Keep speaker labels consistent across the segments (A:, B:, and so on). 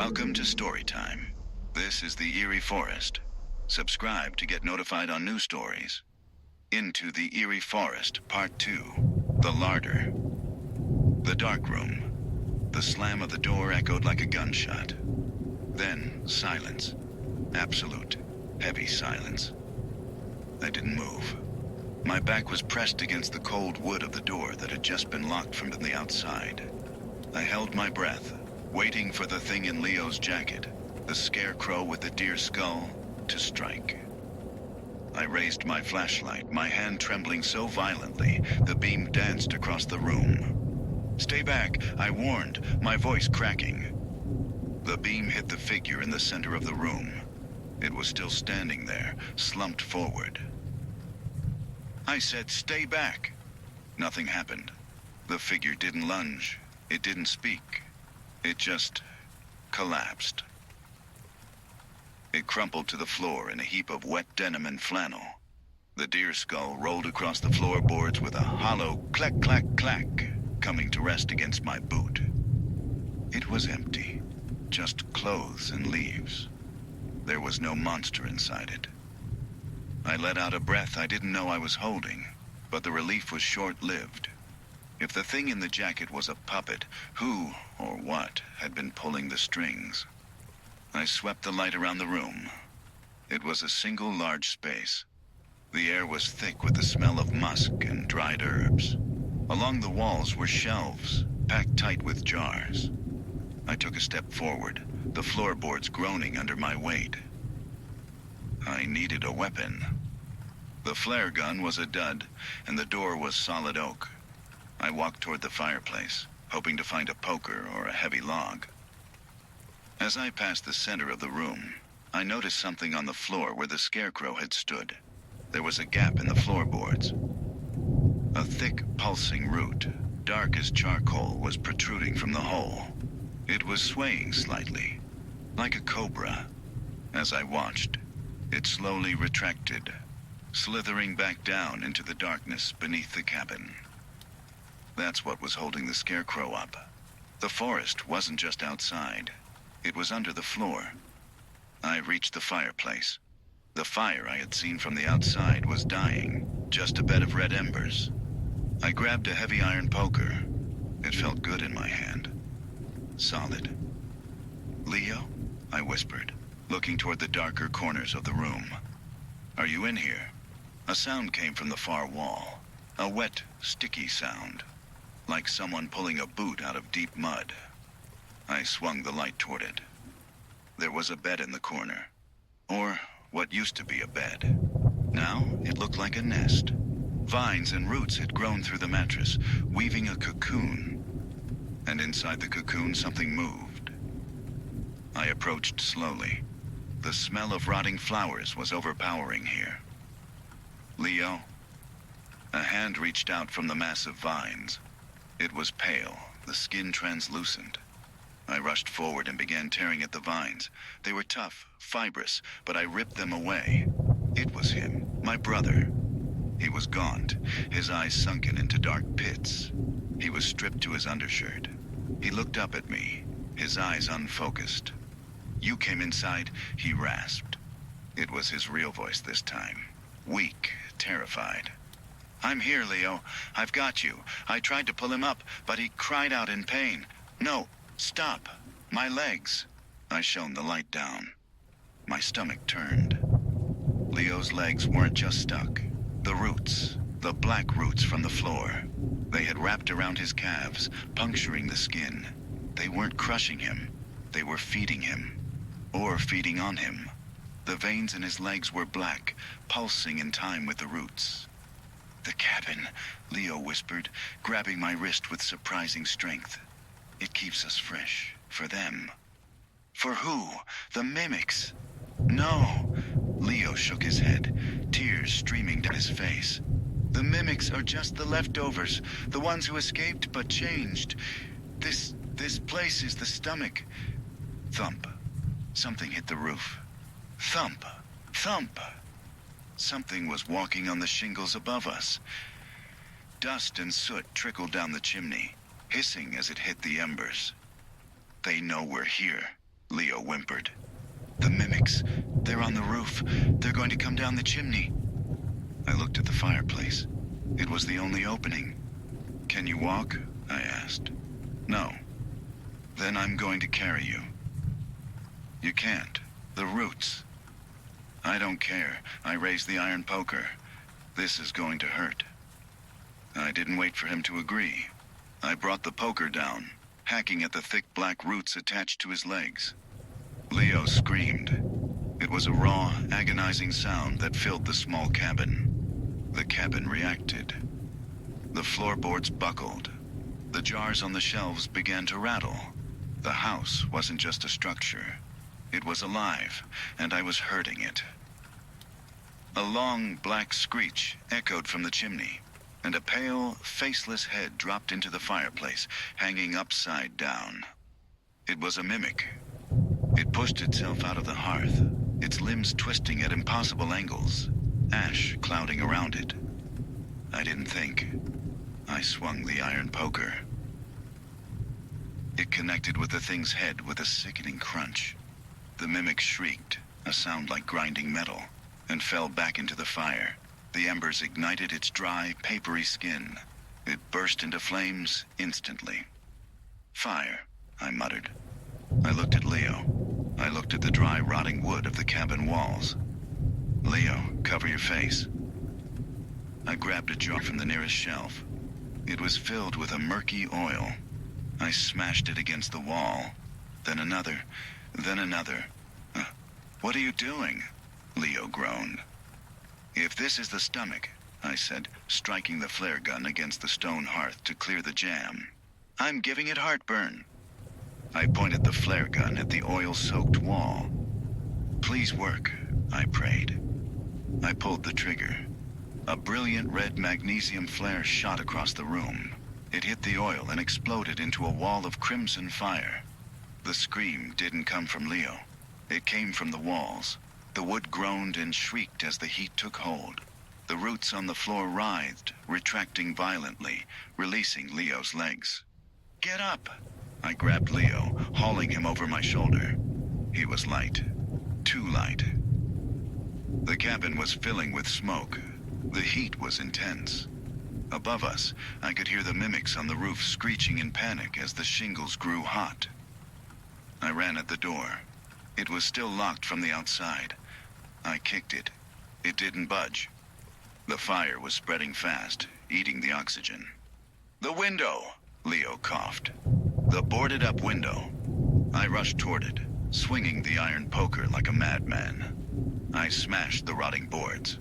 A: Welcome to Storytime. This is the Eerie Forest. Subscribe to get notified on new stories. Into the Eerie Forest, Part 2. The Larder. The dark room. The slam of the door echoed like a gunshot. Then, silence. Absolute, heavy silence. I didn't move. My back was pressed against the cold wood of the door that had just been locked from the outside. I held my breath, waiting for the thing in Leo's jacket, the scarecrow with the deer skull, to strike. I raised my flashlight, my hand trembling so violently, the beam danced across the room. "Stay back," I warned, my voice cracking. The beam hit the figure in the center of the room. It was still standing there, slumped forward. I said, "Stay back." Nothing happened. The figure didn't lunge. It didn't speak. It just collapsed. It crumpled to the floor in a heap of wet denim and flannel. The deer skull rolled across the floorboards with a hollow clack, clack, clack, coming to rest against my boot. It was empty. Just clothes and leaves. There was no monster inside it. I let out a breath I didn't know I was holding, but the relief was short-lived. If the thing in the jacket was a puppet, who or what had been pulling the strings? I swept the light around the room. It was a single large space. The air was thick with the smell of musk and dried herbs. Along the walls were shelves, packed tight with jars. I took a step forward, the floorboards groaning under my weight. I needed a weapon. The flare gun was a dud, and the door was solid oak. I walked toward the fireplace, hoping to find a poker or a heavy log. As I passed the center of the room, I noticed something on the floor where the scarecrow had stood. There was a gap in the floorboards. A thick, pulsing root, dark as charcoal, was protruding from the hole. It was swaying slightly, like a cobra. As I watched, it slowly retracted, slithering back down into the darkness beneath the cabin. That's what was holding the scarecrow up. The forest wasn't just outside. It was under the floor. I reached the fireplace. The fire I had seen from the outside was dying, just a bed of red embers. I grabbed a heavy iron poker. It felt good in my hand. Solid. "Leo?" I whispered, looking toward the darker corners of the room. "Are you in here?" A sound came from the far wall. A wet, sticky sound, like someone pulling a boot out of deep mud. I swung the light toward it. There was a bed in the corner, or what used to be a bed. Now it looked like a nest. Vines and roots had grown through the mattress, weaving a cocoon. And inside the cocoon, something moved. I approached slowly. The smell of rotting flowers was overpowering here. "Leo?" A hand reached out from the massive vines. It was pale, the skin translucent. I rushed forward and began tearing at the vines. They were tough, fibrous, but I ripped them away. It was him, my brother. He was gaunt, his eyes sunken into dark pits. He was stripped to his undershirt. He looked up at me, his eyes unfocused. "You came inside," he rasped. It was his real voice this time, weak, terrified. "I'm here, Leo. I've got you. I tried to pull him up, but he cried out in pain. No, stop. My legs." I shone the light down. My stomach turned. Leo's legs weren't just stuck. The roots, the black roots from the floor. They had wrapped around his calves, puncturing the skin. They weren't crushing him. They were feeding him. Or feeding on him. The veins in his legs were black, pulsing in time with the roots. "The cabin," Leo whispered, grabbing my wrist with surprising strength. "It keeps us fresh. For them." "For who? The mimics?" "No." Leo shook his head, tears streaming down his face. "The mimics are just the leftovers, the ones who escaped but changed. This place is the stomach." Thump. Something hit the roof. Thump. Thump. Something was walking on the shingles above us. Dust and soot trickled down the chimney, hissing as it hit the embers. "They know we're here." Leo whimpered. "The mimics. They're on the roof. They're going to come down the chimney." I looked at the fireplace. It was the only opening. "Can you walk?" I asked. "No." "Then I'm going to carry you." "You can't. The roots." "I don't care." I raised the iron poker. "This is going to hurt." I didn't wait for him to agree. I brought the poker down, hacking at the thick black roots attached to his legs. Leo screamed. It was a raw, agonizing sound that filled the small cabin. The cabin reacted. The floorboards buckled. The jars on the shelves began to rattle. The house wasn't just a structure. It was alive, and I was hurting it. A long, black screech echoed from the chimney, and a pale, faceless head dropped into the fireplace, hanging upside down. It was a mimic. It pushed itself out of the hearth, its limbs twisting at impossible angles, ash clouding around it. I didn't think. I swung the iron poker. It connected with the thing's head with a sickening crunch. The mimic shrieked, a sound like grinding metal, and fell back into the fire. The embers ignited its dry, papery skin. It burst into flames instantly. "Fire," I muttered. I looked at Leo. I looked at the dry, rotting wood of the cabin walls. "Leo, cover your face." I grabbed a jar from the nearest shelf. It was filled with a murky oil. I smashed it against the wall. Then another. Then another. "What are you doing?" Leo groaned. "If this is the stomach," I said, striking the flare gun against the stone hearth to clear the jam, "I'm giving it heartburn." I pointed the flare gun at the oil-soaked wall. "Please work," I prayed. I pulled the trigger. A brilliant red magnesium flare shot across the room. It hit the oil and exploded into a wall of crimson fire. The scream didn't come from Leo. It came from the walls. The wood groaned and shrieked as the heat took hold. The roots on the floor writhed, retracting violently, releasing Leo's legs. "Get up!" I grabbed Leo, hauling him over my shoulder. He was light. Too light. The cabin was filling with smoke. The heat was intense. Above us, I could hear the mimics on the roof screeching in panic as the shingles grew hot. I ran at the door. It was still locked from the outside. I kicked it. It didn't budge. The fire was spreading fast, eating the oxygen. "The window!" Leo coughed. "The boarded-up window." I rushed toward it, swinging the iron poker like a madman. I smashed the rotting boards.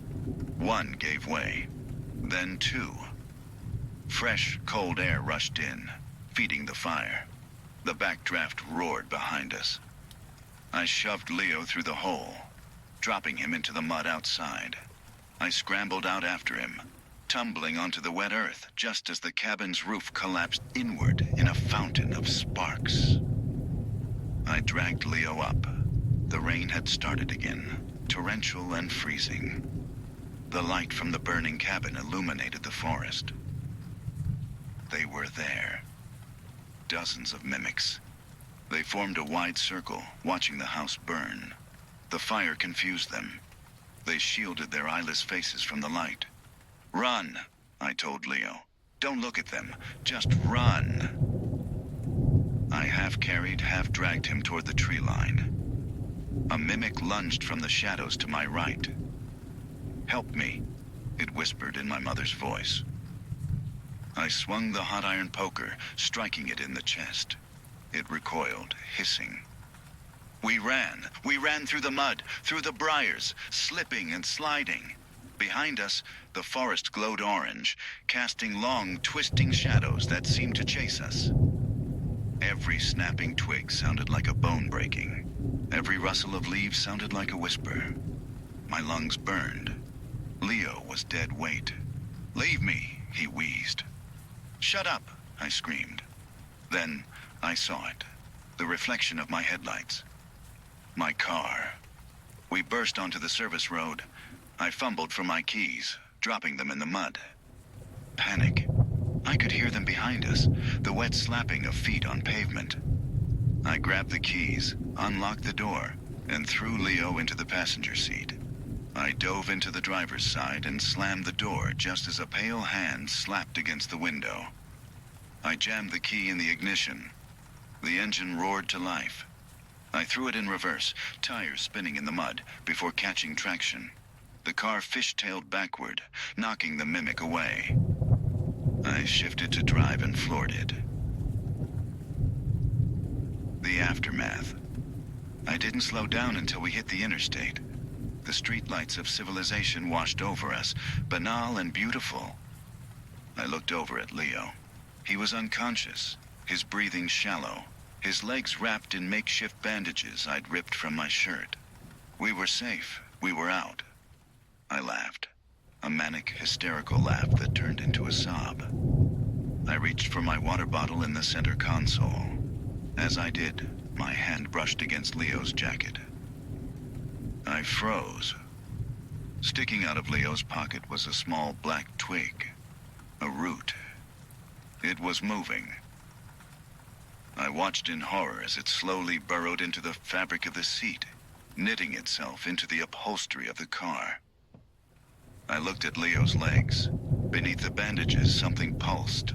A: One gave way. Then two. Fresh, cold air rushed in, feeding the fire. The backdraft roared behind us. I shoved Leo through the hole, dropping him into the mud outside. I scrambled out after him, tumbling onto the wet earth just as the cabin's roof collapsed inward in a fountain of sparks. I dragged Leo up. The rain had started again, torrential and freezing. The light from the burning cabin illuminated the forest. They were there. Dozens of mimics. They formed a wide circle, watching the house burn. The fire confused them. They shielded their eyeless faces from the light. "Run," I told Leo. "Don't look at them. Just run." I half carried, half dragged him toward the tree line. A mimic lunged from the shadows to my right. "Help me," it whispered in my mother's voice. I swung the hot iron poker, striking it in the chest. It recoiled, hissing. We ran through the mud, through the briars, slipping and sliding. Behind us, the forest glowed orange, casting long, twisting shadows that seemed to chase us. Every snapping twig sounded like a bone breaking. Every rustle of leaves sounded like a whisper. My lungs burned. Leo was dead weight. "Leave me," he wheezed. "Shut up," I screamed. Then I saw it, the reflection of my headlights. My car. We burst onto the service road. I fumbled for my keys, dropping them in the mud. Panic. I could hear them behind us, the wet slapping of feet on pavement. I grabbed the keys, unlocked the door, and threw Leo into the passenger seat. I dove into the driver's side and slammed the door just as a pale hand slapped against the window. I jammed the key in the ignition. The engine roared to life. I threw it in reverse, tires spinning in the mud, before catching traction. The car fishtailed backward, knocking the mimic away. I shifted to drive and floored it. The aftermath. I didn't slow down until we hit the interstate. The streetlights of civilization washed over us, banal and beautiful. I looked over at Leo. He was unconscious, his breathing shallow, his legs wrapped in makeshift bandages I'd ripped from my shirt. We were safe. We were out. I laughed. A manic, hysterical laugh that turned into a sob. I reached for my water bottle in the center console. As I did, my hand brushed against Leo's jacket. I froze. Sticking out of Leo's pocket was a small black twig. A root. It was moving. I watched in horror as it slowly burrowed into the fabric of the seat, knitting itself into the upholstery of the car. I looked at Leo's legs. Beneath the bandages, something pulsed.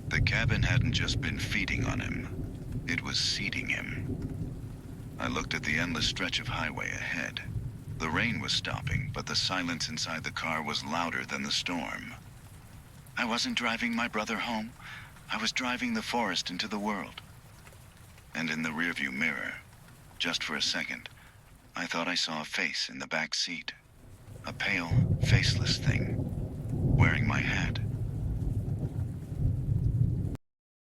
A: The cabin hadn't just been feeding on him. It was seeding him. I looked at the endless stretch of highway ahead. The rain was stopping, but the silence inside the car was louder than the storm. I wasn't driving my brother home. I was driving the forest into the world. And in the rearview mirror, just for a second, I thought I saw a face in the back seat. A pale, faceless thing, wearing my hat.